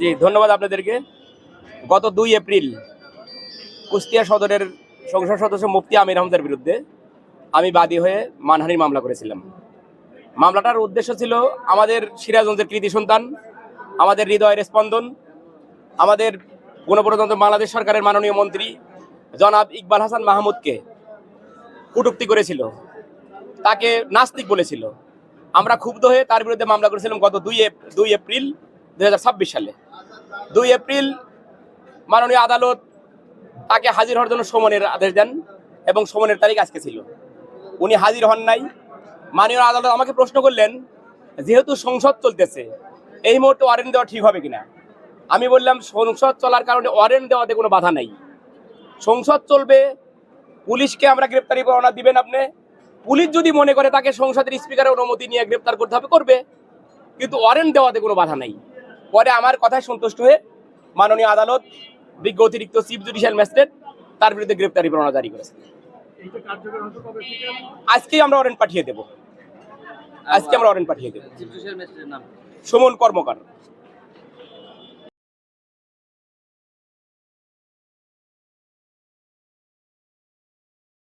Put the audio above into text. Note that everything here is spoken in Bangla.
জি, ধন্যবাদ আপনাদেরকে। গত 2 এপ্রিল কুষ্টিয়া সদরের সংসদ সদস্য মুফতি আমির আহমদের বিরুদ্ধে আমি বাদী হয়ে মানহানির মামলা করেছিলাম। মামলাটার উদ্দেশ্য ছিল আমাদের সিরাজগঞ্জের কৃতি সন্তান, আমাদের হৃদয়ের স্পন্দন, আমাদের গণপ্রজাতন্ত্র বাংলাদেশ সরকারের মাননীয় মন্ত্রী জনাব ইকবাল হাসান মাহমুদকে কটূক্তি করেছিল, তাকে নাস্তিক বলেছিল। আমরা ক্ষুব্ধ হয়ে তার বিরুদ্ধে মামলা করেছিলাম গত 2 এপ্রিল 2026 সালে। 2 এপ্রিল মাননীয় আদালত তাকে হাজির হওয়ার জন্য সমনের আদেশ দেন এবং সমনের তারিখ আজকে ছিল। উনি হাজির হন নাই। মাননীয় আদালত আমাকে প্রশ্ন করলেন, যেহেতু সংসদ চলতেছে এই মুহূর্তে ওয়ারেন্ট দেওয়া ঠিক হবে কিনা। আমি বললাম, সংসদ চলার কারণে ওয়ারেন্ট দেওয়াতে কোনো বাধা নাই। সংসদ চলবে, পুলিশকে আমরা গ্রেপ্তারি পরোয়ানা দিবেন আপনি। পুলিশ যদি মনে করে তাকে সংসদের স্পিকারের অনুমতি নিয়ে গ্রেপ্তার করতে হবে, করবে, কিন্তু ওয়ারেন্ট দেওয়াতে কোনো বাধা নাই। পরে আমার কথায় সন্তুষ্ট হয়ে মাননীয় আদালত বিজ্ঞ অতিরিক্ত চিফ জুডিশিয়াল ম্যাজিস্ট্রেট তার বিরুদ্ধে গ্রেপ্তারি পরোয়ানা জারি করেছে। আজকেই আমরা ওয়ারেন্ট পাঠিয়ে দেব। সুমন কর্মকার।